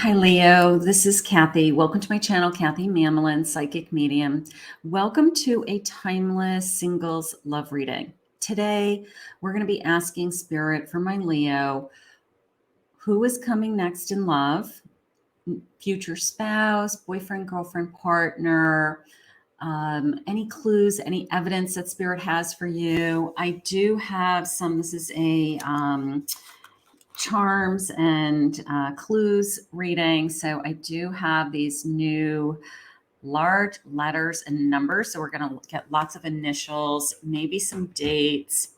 Hi, Leo. This is Kathy. Welcome to my channel, Kathy Mamolen, Psychic Medium. Welcome to a timeless singles love reading. Today, we're going to be asking Spirit for my Leo, who is coming next in love, future spouse, boyfriend, girlfriend, partner, any clues, any evidence that Spirit has for you. I do have some, this is a charms and clues reading. So I do have these new large letters and numbers. So we're going to get lots of initials, maybe some dates,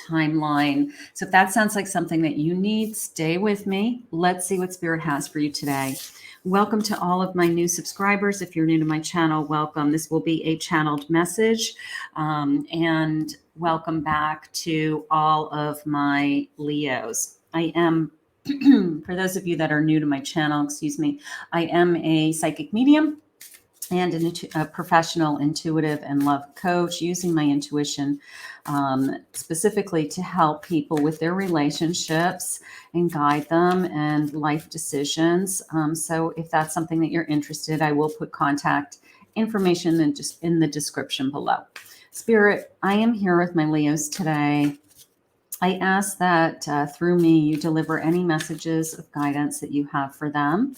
timeline. So if that sounds like something that you need, stay with me. Let's see what Spirit has for you today. Welcome to all of my new subscribers. If you're new to my channel, welcome. This will be a channeled message. And welcome back to all of my Leos. I am, for those of you that are new to my channel, excuse me, I am a psychic medium and a professional intuitive and love coach, using my intuition specifically to help people with their relationships and guide them and life decisions. So if that's something that you're interested, I will put contact information in the description below. Spirit, I am here with my Leos today. I ask that through me, you deliver any messages of guidance that you have for them.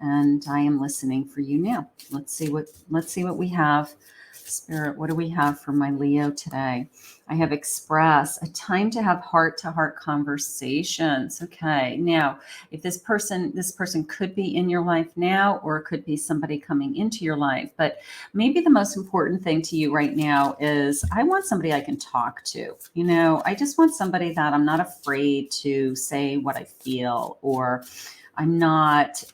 And I am listening for you now. Let's see what we have. Spirit, what do we have for my Leo today? I have express, a time to have heart-to-heart conversations. Okay, now, if this person could be in your life now, or it could be somebody coming into your life, but maybe the most important thing to you right now is I want somebody I can talk to. You know, I just want somebody that I'm not afraid to say what I feel, or I'm not,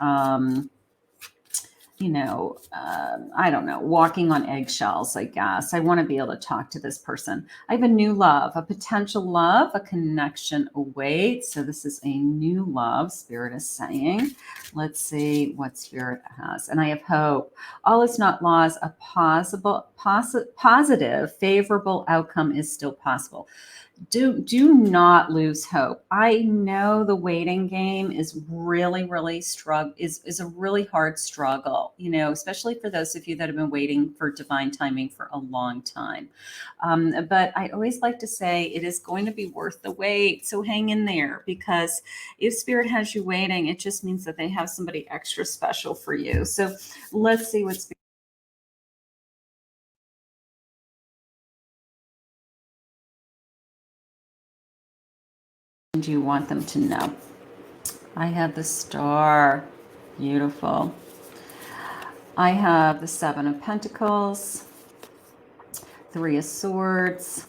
I don't know, walking on eggshells, I guess. I want to be able to talk to this person. I have a new love, a potential love, a connection awaits. So this is a new love, Spirit is saying. Let's see what Spirit has. And I have hope. All is not lost. A positive, favorable outcome is still possible. Do not lose hope. I know the waiting game is really is a really hard struggle, you know, especially for those of you that have been waiting for divine timing for a long time. But I always like to say it is going to be worth the wait. So hang in there, because if Spirit has you waiting, it just means that they have somebody extra special for you. So let's see what Spirit. Do you want them to know? I have the Star. Beautiful. I have the Seven of Pentacles, Three of Swords,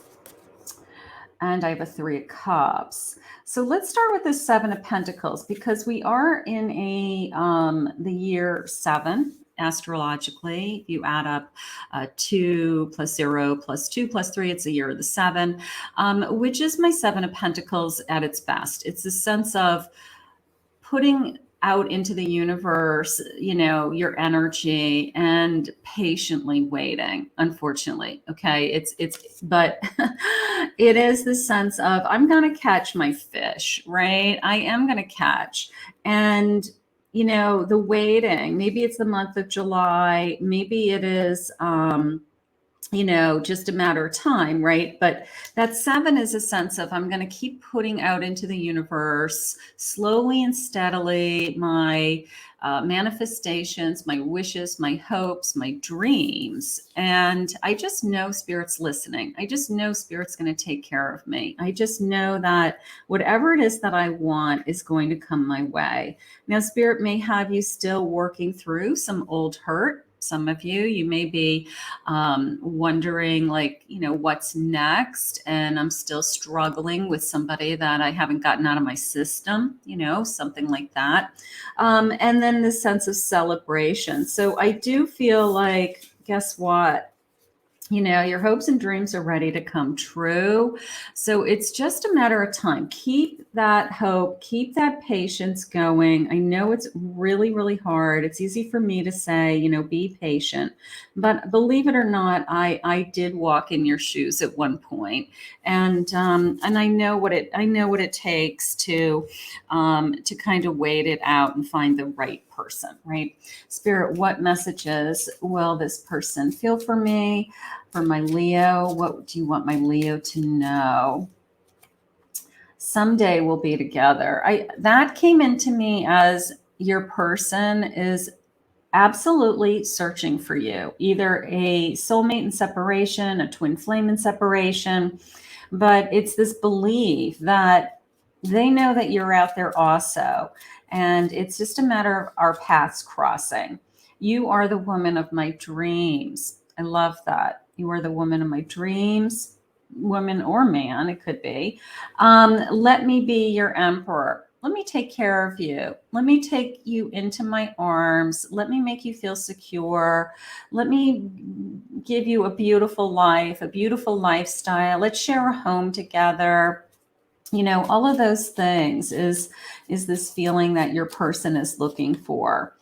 and I have a Three of Cups. So let's start with the Seven of Pentacles, because we are in the year 7. Astrologically, if you add up 2 plus 0 plus 2 plus 3, it's the year of the 7, which is my Seven of Pentacles at its best. It's a sense of putting out into the universe, you know, your energy and patiently waiting, unfortunately. Okay. But it is the sense of, I'm going to catch my fish, right? I am going to catch. And, you know, the waiting, maybe it's the month of July, maybe it is, you know, just a matter of time, right? But that 7 is a sense of, I'm going to keep putting out into the universe slowly and steadily my manifestations, my wishes, my hopes, my dreams. And I just know Spirit's listening. I just know Spirit's going to take care of me. I just know that whatever it is that I want is going to come my way. Now, Spirit may have you still working through some old hurt. Some of you may be wondering, like, you know, what's next? And I'm still struggling with somebody that I haven't gotten out of my system, you know, something like that. And then the sense of celebration. So I do feel like, guess what? You know, your hopes and dreams are ready to come true. So it's just a matter of time. Keep that hope, keep that patience going. I know it's really, really hard. It's easy for me to say, you know, be patient. But believe it or not, I did walk in your shoes at one point. And I know what it takes to kind of wait it out and find the right person, right? Spirit, what messages will this person feel for me? For my Leo, what do you want my Leo to know? Someday we'll be together. I that came into me as your person is absolutely searching for you, either a soulmate in separation, a twin flame in separation, but it's this belief that they know that you're out there also. And it's just a matter of our paths crossing. You are the woman of my dreams. I love that. You are the woman of my dreams, woman or man, it could be. Let me be your emperor. Let me take care of you. Let me take you into my arms. Let me make you feel secure. Let me give you a beautiful life, a beautiful lifestyle. Let's share a home together. You know, all of those things is this feeling that your person is looking for.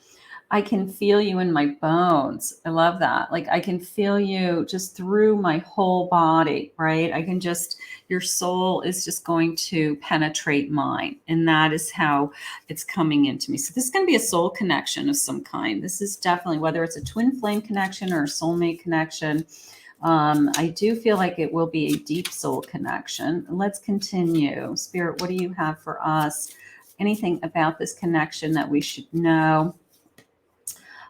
I can feel you in my bones. I love that. Like I can feel you just through my whole body, right? I can just, your soul is just going to penetrate mine. And that is how it's coming into me. So this is going to be a soul connection of some kind. This is definitely, whether it's a twin flame connection or a soulmate connection, I do feel like it will be a deep soul connection. Let's continue. Spirit, what do you have for us? Anything about this connection that we should know?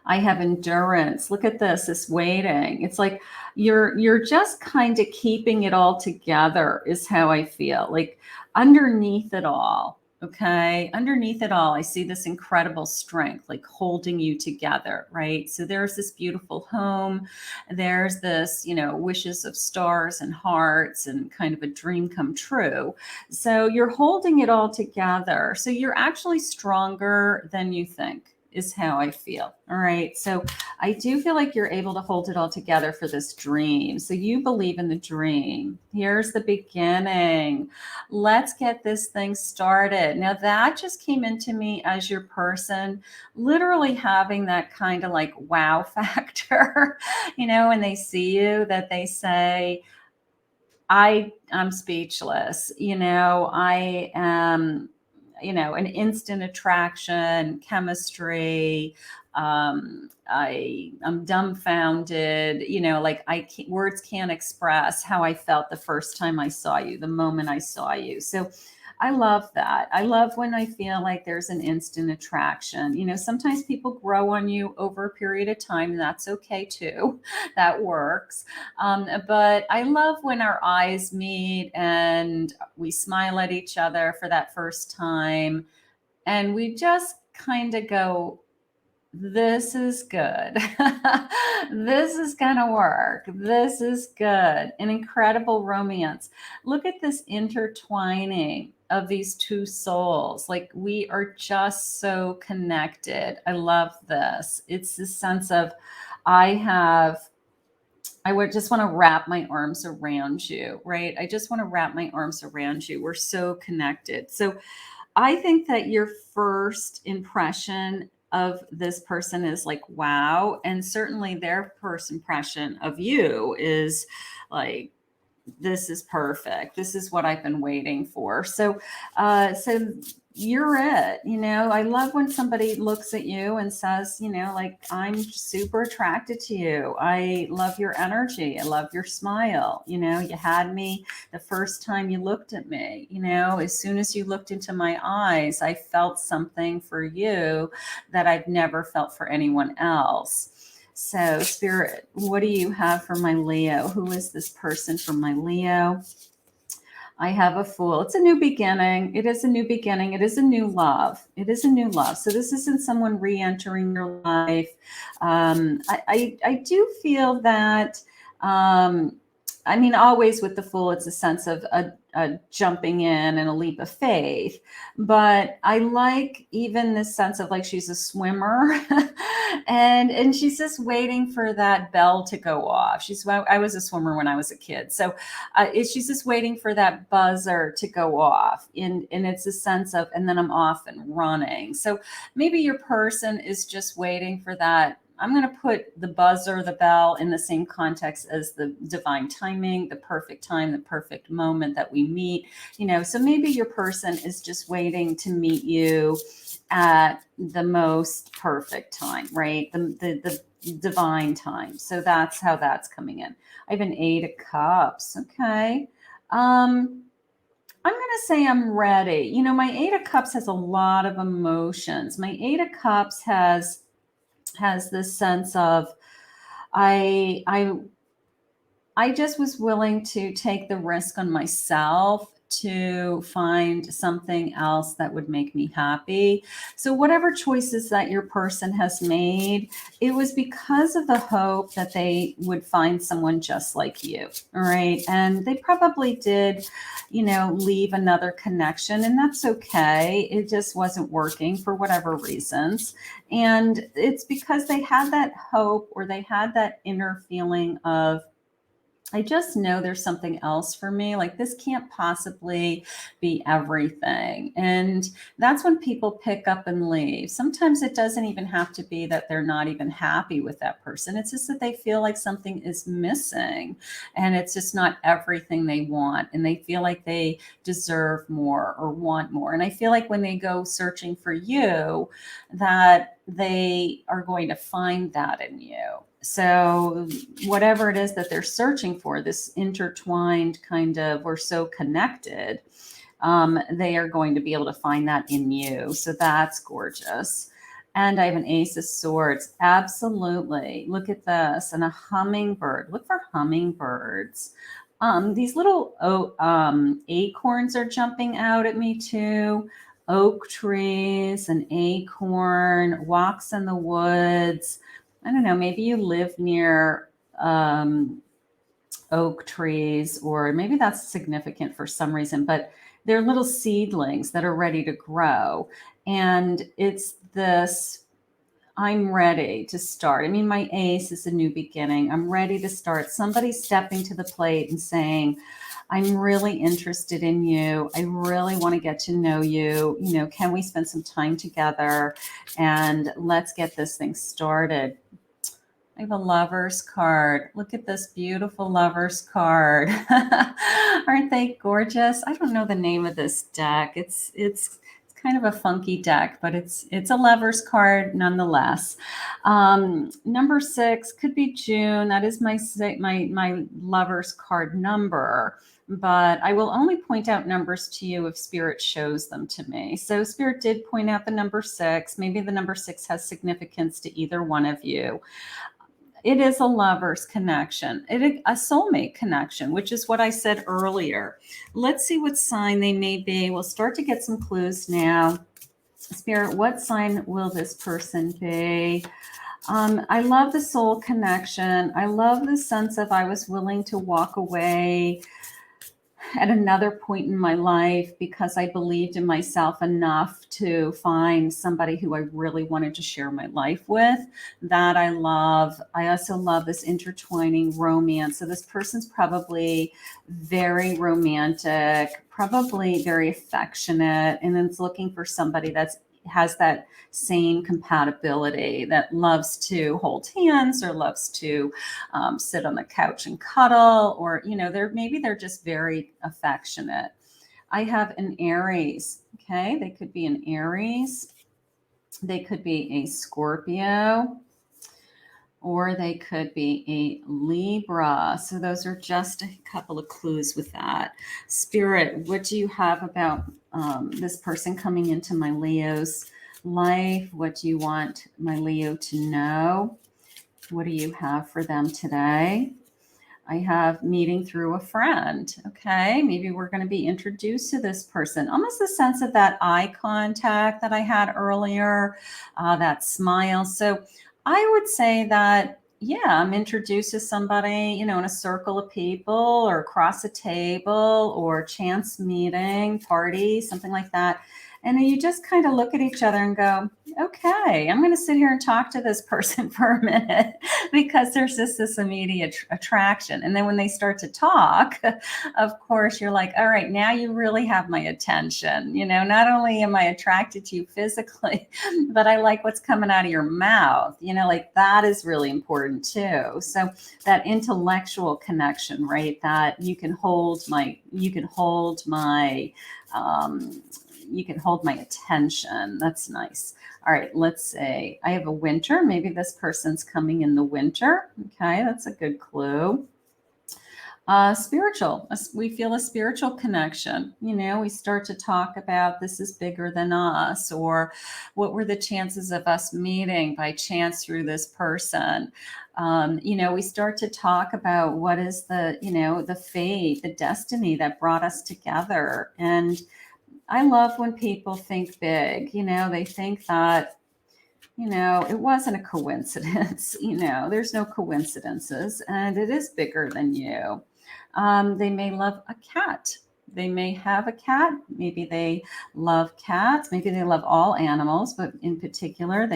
I have endurance. Look at this waiting. It's like you're just kind of keeping it all together is how I feel. Like underneath it all, okay? Underneath it all, I see this incredible strength like holding you together, right? So there's this beautiful home. There's this, you know, wishes of stars and hearts and kind of a dream come true. So you're holding it all together. So you're actually stronger than you think is how I feel. All right. So I do feel like you're able to hold it all together for this dream. So you believe in the dream. Here's the beginning. Let's get this thing started. Now that just came into me as your person, literally having that kind of like wow factor, you know, when they see you that they say, I'm speechless. You know, I am, you know, an instant attraction, chemistry. I'm dumbfounded. You know, like words can't express how I felt the first time I saw you, the moment I saw you. So I love that. I love when I feel like there's an instant attraction. You know, sometimes people grow on you over a period of time, and that's okay too. That works. But I love when our eyes meet and we smile at each other for that first time. And we just kind of go, this is good. This is going to work. This is good. An incredible romance. Look at this intertwining of these two souls. Like we are just so connected. I love this. It's this sense of, I would just want to wrap my arms around you, right? I just want to wrap my arms around you. We're so connected. So I think that your first impression of this person is like, wow. And certainly their first impression of you is like, this is perfect. This is what I've been waiting for. So you're it. You know, I love when somebody looks at you and says, you know, like, I'm super attracted to you. I love your energy. I love your smile. You know, you had me the first time you looked at me. You know, as soon as you looked into my eyes, I felt something for you that I've never felt for anyone else. So, Spirit, what do you have for my Leo? Who is this person for my Leo? I have a Fool. It's a new beginning. It is a new beginning. It is a new love. It is a new love. So this isn't someone re-entering your life. I do feel that I mean, always with the Fool, it's a sense of a jumping in and a leap of faith. But I like even this sense of like she's a swimmer, and she's just waiting for that bell to go off. I was a swimmer when I was a kid, so she's just waiting for that buzzer to go off, and it's a sense of, and then I'm off and running. So maybe your person is just waiting for that. I'm going to put the buzzer, the bell, in the same context as the divine timing, the perfect time, the perfect moment that we meet. So maybe your person is just waiting to meet you at the most perfect time, right? The divine time. So that's how that's coming in. I have an 8 of Cups. Okay. I'm going to say I'm ready. My 8 of Cups has a lot of emotions. My 8 of Cups has this sense of I just was willing to take the risk on myself to find something else that would make me happy. So whatever choices that your person has made, it was because of the hope that they would find someone just like you. All right. And they probably did, leave another connection, and that's okay. It just wasn't working for whatever reasons. And it's because they had that hope, or they had that inner feeling of, I just know there's something else for me. Like, this can't possibly be everything. And that's when people pick up and leave. Sometimes it doesn't even have to be that they're not even happy with that person. It's just that they feel like something is missing, and it's just not everything they want. And they feel like they deserve more or want more. And I feel like when they go searching for you, that they are going to find that in you. So whatever it is that they're searching for, this intertwined kind of, we're so connected, they are going to be able to find that in you. So that's gorgeous. And I have an Ace of Swords. Absolutely. Look at this. And a hummingbird. Look for hummingbirds. These little acorns are jumping out at me too. Oak trees, an acorn, walks in the woods. I don't know, maybe you live near oak trees, or maybe that's significant for some reason, but they're little seedlings that are ready to grow. And it's this, I'm ready to start. I mean, my Ace is a new beginning. I'm ready to start. Somebody stepping to the plate and saying, I'm really interested in you. I really want to get to know you. Can we spend some time together, and let's get this thing started? I have a Lover's card. Look at this beautiful Lover's card. Aren't they gorgeous? I don't know the name of this deck. It's kind of a funky deck, but it's a Lover's card nonetheless. Number 6 could be June. That is my Lover's card number. But I will only point out numbers to you if Spirit shows them to me. So Spirit did point out the number 6. Maybe the number 6 has significance to either one of you. It is a lover's connection, a soulmate connection, which is what I said earlier. Let's see what sign they may be. We'll start to get some clues now. Spirit, what sign will this person be? I love the soul connection. I love the sense of I was willing to walk away at another point in my life because I believed in myself enough to find somebody who I really wanted to share my life with. That I love. I also love this intertwining romance. So this person's probably very romantic, probably very affectionate, and it's looking for somebody that has that same compatibility, that loves to hold hands, or loves to sit on the couch and cuddle, or they're just very affectionate. I have an Aries. Okay, they could be an Aries, they could be a Scorpio, or they could be a Libra. So those are just a couple of clues with that. Spirit, what do you have about this person coming into my Leo's life? What do you want my Leo to know? What do you have for them today? I have meeting through a friend. Okay, maybe we're going to be introduced to this person. Almost the sense of that eye contact that I had earlier, that smile. So I would say that, I'm introduced to somebody, in a circle of people or across a table or chance meeting, party, something like that. And then you just kind of look at each other and go, okay, I'm going to sit here and talk to this person for a minute because there's just this immediate attraction. And then when they start to talk, of course, you're like, all right, now you really have my attention. Not only am I attracted to you physically, but I like what's coming out of your mouth. Like that is really important too. So that intellectual connection, right? That you can hold my attention. That's nice. All right, let's say I have a winter. Maybe this person's coming in the winter. Okay, that's a good clue. Spiritual. We feel a spiritual connection. We start to talk about this is bigger than us, or what were the chances of us meeting by chance through this person. We start to talk about what is the fate, the destiny that brought us together. And I love when people think big. They think that it wasn't a coincidence. There's no coincidences, and it is bigger than you. They may love a cat. They may have a cat. Maybe they love cats. Maybe they love all animals, but in particular,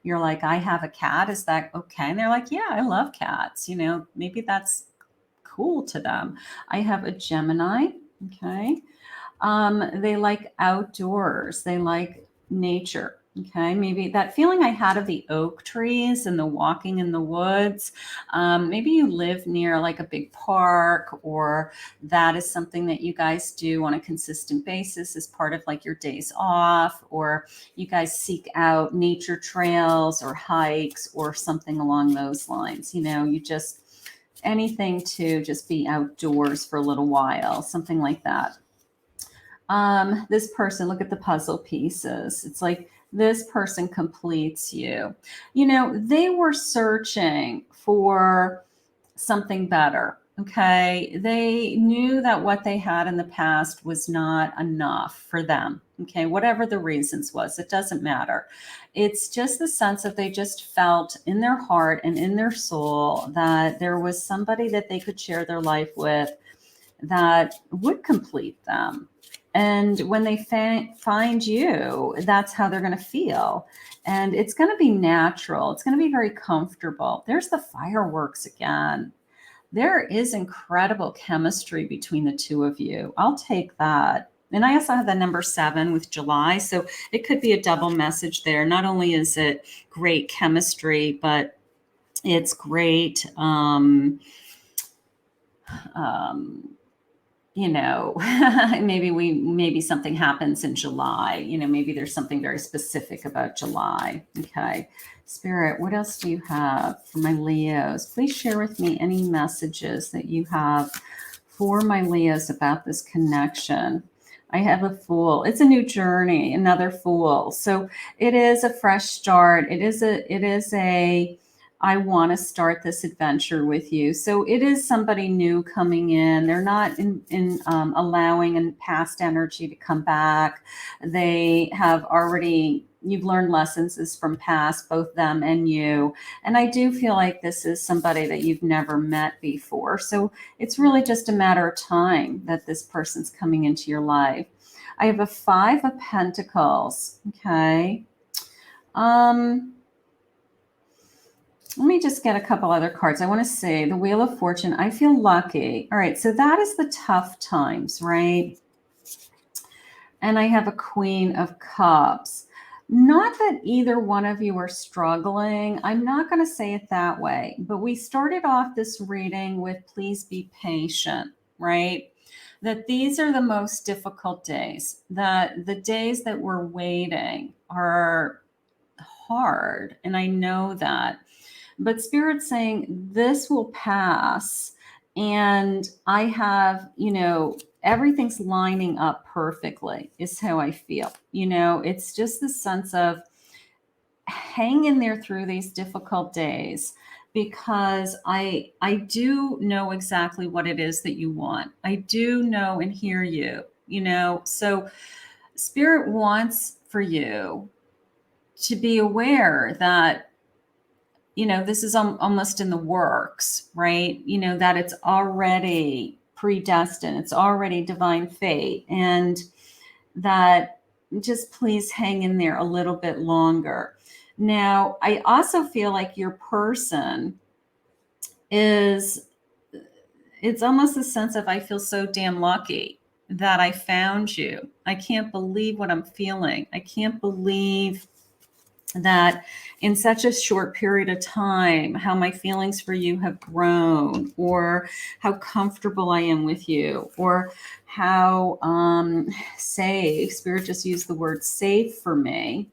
you're like, I have a cat. Is that okay? And they're like, yeah, I love cats. Maybe that's cool to them. I have a Gemini. Okay. They like outdoors. They like nature. Okay, maybe that feeling I had of the oak trees and the walking in the woods. Maybe you live near like a big park, or that is something that you guys do on a consistent basis as part of like your days off, or you guys seek out nature trails or hikes or something along those lines. You just anything to just be outdoors for a little while, something like that. This person, look at the puzzle pieces. It's like this person completes you. They were searching for something better. Okay. They knew that what they had in the past was not enough for them. Okay. Whatever the reasons was, it doesn't matter. It's just the sense that they just felt in their heart and in their soul that there was somebody that they could share their life with that would complete them. And when they find you, that's how they're going to feel. And it's going to be natural. It's going to be very comfortable. There's the fireworks again. There is incredible chemistry between the two of you. I'll take that. And I also have the number 7 with July. So it could be a double message there. Not only is it great chemistry, but it's great. Maybe something happens in July. Maybe there's something very specific about July. Okay. Spirit, what else do you have for my Leos? Please share with me any messages that you have for my Leos about this connection. I have a Fool. It's a new journey, another Fool. So it is a fresh start. It is a I want to start this adventure with you. So it is somebody new coming in. They're not allowing a past energy to come back. They have already, you've learned lessons from past, both them and you. And I do feel like this is somebody that you've never met before. So it's really just a matter of time that this person's coming into your life. I have a 5 of Pentacles. Okay. Let me just get a couple other cards. I want to say the Wheel of Fortune. I feel lucky. All right. So that is the tough times, right? And I have a Queen of Cups. Not that either one of you are struggling. I'm not going to say it that way. But we started off this reading with please be patient, right? That these are the most difficult days. That the days that we're waiting are hard. And I know that. But Spirit's saying this will pass. And I have, everything's lining up perfectly is how I feel. It's just the sense of hang in there through these difficult days because I do know exactly what it is that you want. I do know and hear you, so Spirit wants for you to be aware that this is almost in the works, right? That it's already predestined, it's already divine fate, and that just please hang in there a little bit longer. Now, I also feel like your person is, it's almost a sense of, I feel so damn lucky that I found you. I can't believe what I'm feeling. I can't believe that in such a short period of time, how my feelings for you have grown, or how comfortable I am with you, or how safe, Spirit just used the word safe for me,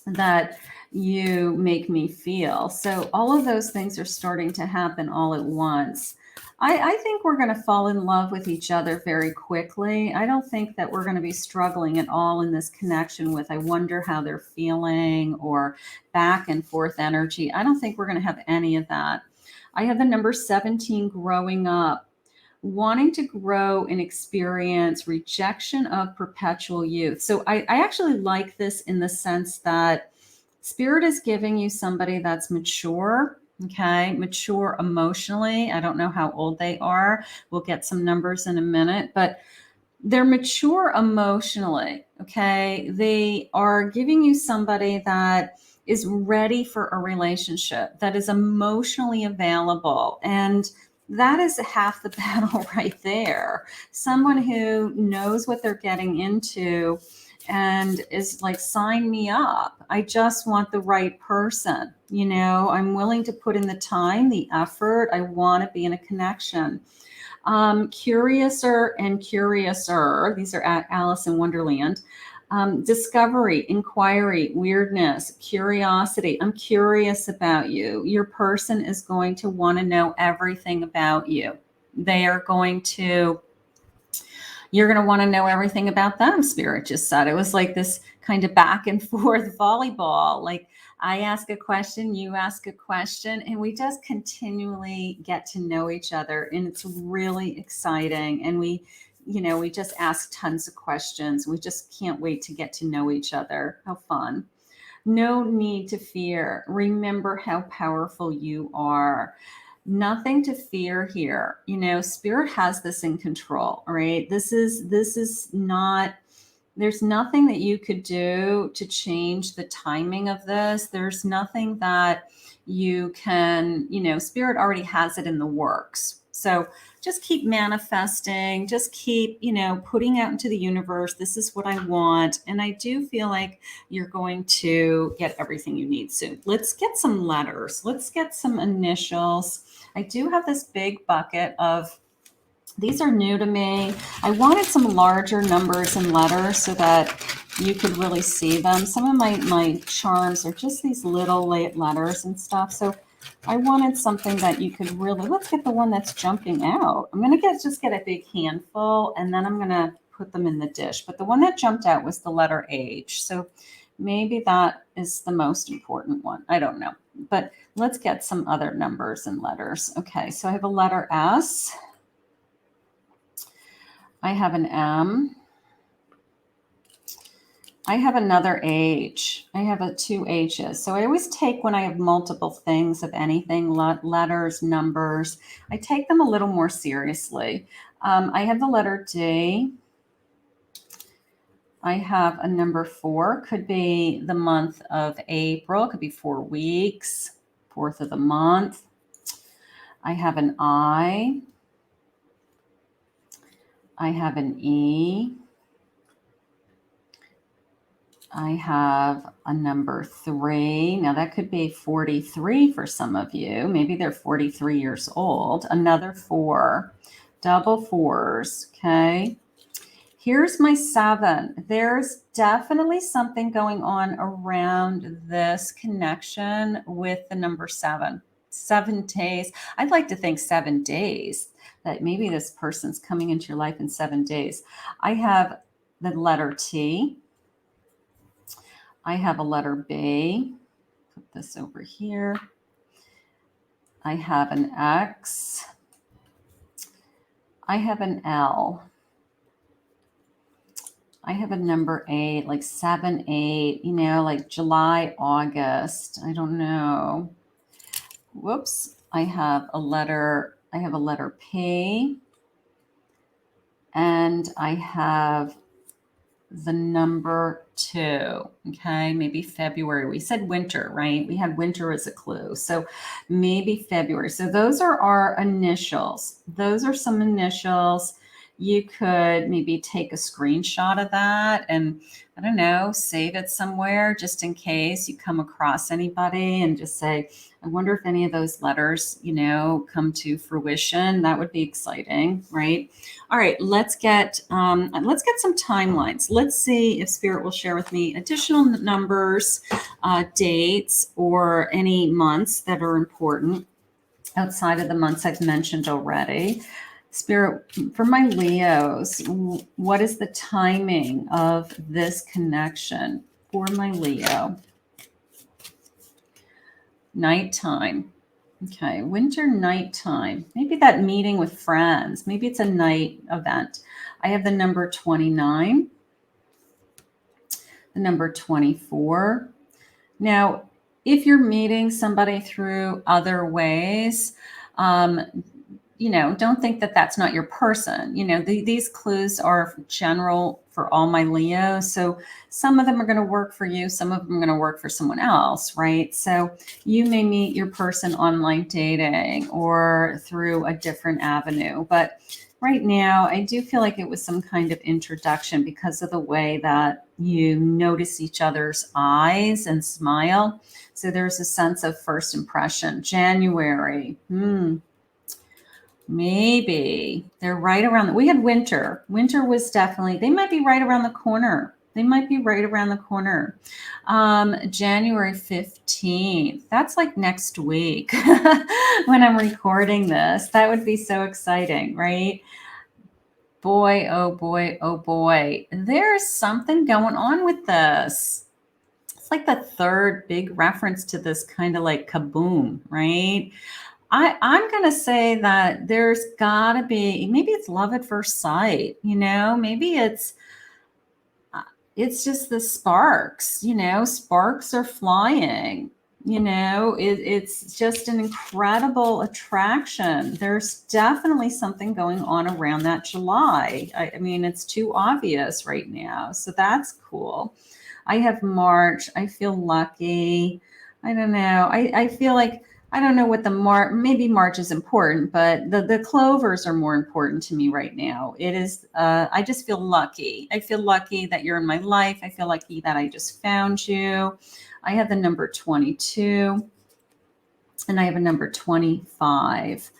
that you make me feel. So all of those things are starting to happen all at once. I think we're going to fall in love with each other very quickly. I don't think that we're going to be struggling at all in this connection with, I wonder how they're feeling, or back and forth energy. I don't think we're going to have any of that. I have the number 17, growing up, wanting to grow and experience rejection of perpetual youth. So I actually like this in the sense that Spirit is giving you somebody that's mature, okay, mature emotionally. I don't know how old they are. We'll get some numbers in a minute, but they're mature emotionally, okay? They are giving you somebody that is ready for a relationship, that is emotionally available. And that is half the battle right there. Someone who knows what they're getting into and is like, sign me up. I just want the right person. I'm willing to put in the time, the effort. I want to be in a connection. Curiouser and curiouser. These are at Alice in Wonderland. Discovery, inquiry, weirdness, curiosity. I'm curious about you. Your person is going to want to know everything about you. You're going to want to know everything about them, Spirit just said. It was like this kind of back and forth volleyball. Like, I ask a question, you ask a question, and we just continually get to know each other. And it's really exciting. And we just ask tons of questions. We just can't wait to get to know each other. How fun. No need to fear. Remember how powerful you are. Nothing to fear here. Spirit has this in control, right? This is not, there's nothing that you could do to change the timing of this. There's nothing that you can, Spirit already has it in the works. So just keep manifesting, just keep, putting out into the universe. This is what I want. And I do feel like you're going to get everything you need soon. Let's get some letters. Let's get some initials. I do have this big bucket of, these are new to me. I wanted some larger numbers and letters so that you could really see them. Some of my charms are just these little late letters and stuff. So I wanted something that you could really, let's get the one that's jumping out. I'm going to just get a big handful, and then I'm going to put them in the dish. But the one that jumped out was the letter H. So maybe that is the most important one. I don't know. But let's get some other numbers and letters. Okay, so I have a letter S. I have an M. I have another H. I have 2 H's. So I always take, when I have multiple things of anything, letters, numbers, I take them a little more seriously. I have the letter D. I have a number 4. Could be the month of April. Could be 4 weeks, 4th of the month. I have an I. I have an E. I have a number 3. Now that could be 43 for some of you. Maybe they're 43 years old. Another 4, double 4s. Okay. Here's my 7. There's definitely something going on around this connection with the number 7. 7 days. I'd like to think 7 days, that maybe this person's coming into your life in 7 days. I have the letter T. I have a letter B. Put this over here. I have an X. I have an L. I have a number 8, like 7, 8, like July, August. I don't know. whoops, I have a letter P, and I have the number 2. Okay, maybe February. We said winter, right? We had winter as a clue. So maybe February. So those are our initials. Those are some initials. You could maybe take a screenshot of that and, I don't know, save it somewhere just in case you come across anybody and just say, I wonder if any of those letters, come to fruition. That would be exciting, right? All right, let's get some timelines. Let's see if Spirit will share with me additional numbers, dates, or any months that are important outside of the months I've mentioned already. Spirit, for my Leos, what is the timing of this connection for my Leo? Nighttime. Okay, winter nighttime. Maybe that meeting with friends. Maybe it's a night event. I have the number 29, the number 24. Now, if you're meeting somebody through other ways, don't think that that's not your person. These clues are general for all my Leos. So some of them are going to work for you. Some of them are going to work for someone else, right? So you may meet your person online dating or through a different avenue. But right now, I do feel like it was some kind of introduction because of the way that you notice each other's eyes and smile. So there's a sense of first impression. January. Maybe they're right around. We had winter. Winter was definitely, they might be right around the corner. January 15th. That's like next week when I'm recording this. That would be so exciting, right? Boy, oh boy, oh boy. There's something going on with this. It's like the third big reference to this kind of like kaboom, right? I'm going to say that there's got to be, maybe it's love at first sight, maybe it's just the sparks, sparks are flying, it's just an incredible attraction. There's definitely something going on around that July. I mean, it's too obvious right now. So that's cool. I have March. I feel lucky. I don't know. I feel like, I don't know what maybe March is important, but the clovers are more important to me right now. It is, I just feel lucky. I feel lucky that you're in my life. I feel lucky that I just found you. I have the number 22 and I have a number 25.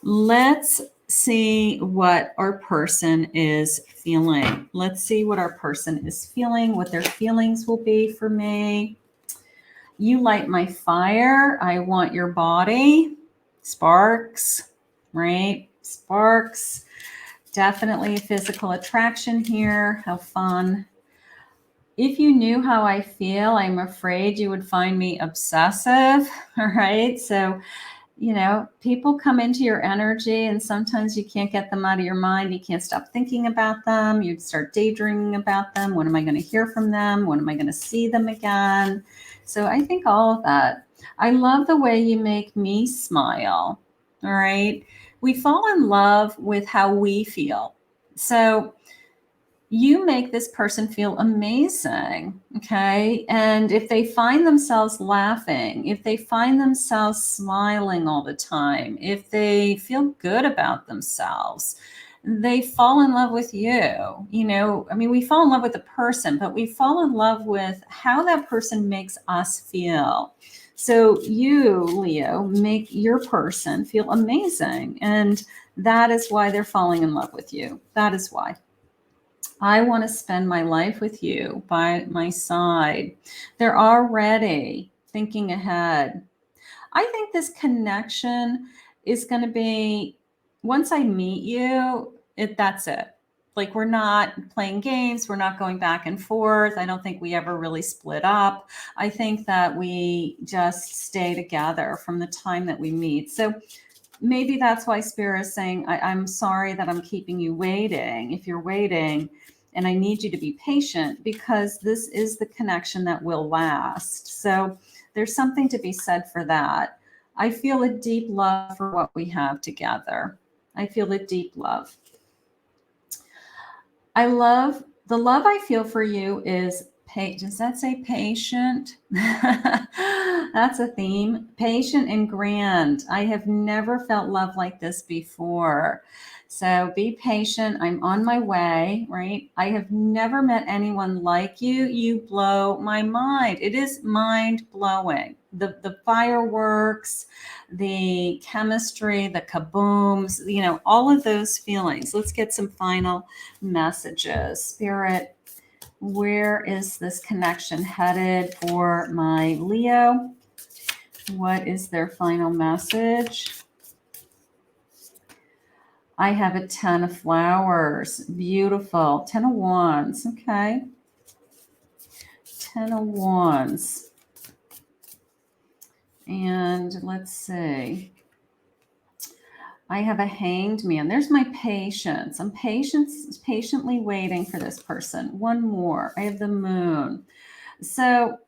Let's see what our person is feeling. Let's see what our person is feeling, what their feelings will be for me. You light my fire. I want your body. Sparks, right? Sparks. Definitely physical attraction here. How fun. If you knew how I feel, I'm afraid you would find me obsessive. All right. So, people come into your energy and sometimes you can't get them out of your mind. You can't stop thinking about them. You start daydreaming about them. When am I going to hear from them? When am I going to see them again? So I think all of that. I love the way you make me smile. All right. We fall in love with how we feel. So you make this person feel amazing, okay? And if they find themselves laughing, if they find themselves smiling all the time, if they feel good about themselves, they fall in love with you. We fall in love with the person, but we fall in love with how that person makes us feel. So you, Leo, make your person feel amazing. And that is why they're falling in love with you. That is why. I want to spend my life with you by my side. They're already thinking ahead. I think this connection is going to be, once I meet you, that's it. Like, we're not playing games. We're not going back and forth. I don't think we ever really split up. I think that we just stay together from the time that we meet. So maybe that's why Spirit is saying, I'm sorry that I'm keeping you waiting. If you're waiting, and I need you to be patient, because this is the connection that will last. So there's something to be said for that. I feel a deep love for what we have together. I feel a deep love. The love I feel for you is, does that say patient? That's a theme. Patient and grand. I have never felt love like this before. So be patient. I'm on my way, right? I have never met anyone like you. You blow my mind. It is mind blowing. The fireworks, the chemistry, the kabooms, all of those feelings. Let's get some final messages. Spirit, where is this connection headed for my Leo? What is their final message? I have a 10 of flowers. Beautiful. 10 of wands. Okay. 10 of wands. And let's see. I have a hanged man. There's my patience. I'm patiently waiting for this person. One more. I have the moon. So,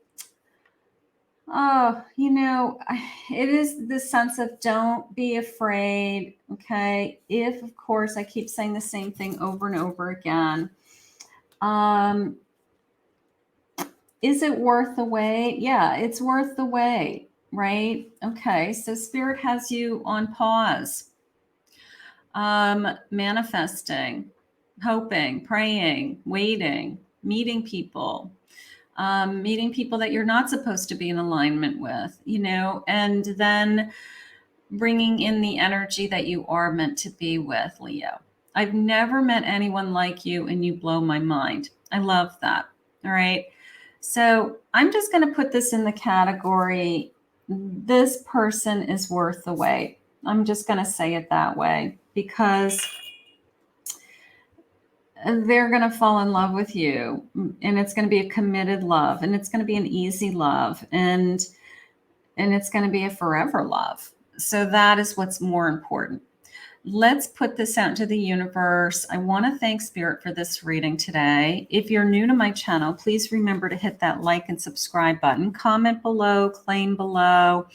it is the sense of don't be afraid. Okay. If, of course, I keep saying the same thing over and over again. Is it worth the wait? Yeah, it's worth the wait, right? Okay. So Spirit has you on pause. Manifesting, hoping, praying, waiting, meeting people that you're not supposed to be in alignment with, and then bringing in the energy that you are meant to be with, Leo. I've never met anyone like you, and you blow my mind. I love that. All right. So I'm just going to put this in the category, this person is worth the wait. I'm just going to say it that way, because they're going to fall in love with you, and it's going to be a committed love, and it's going to be an easy love, and it's going to be a forever love. So that is what's more important. Let's put this out into the universe. I want to thank Spirit for this reading today. If you're new to my channel, please remember to hit that like and subscribe button, comment below, claim below.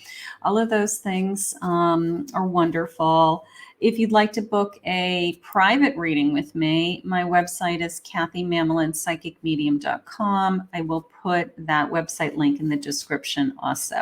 All of those things are wonderful. If you'd like to book a private reading with me, my website is KathyMamolenPsychicMedium.com. I will put that website link in the description also.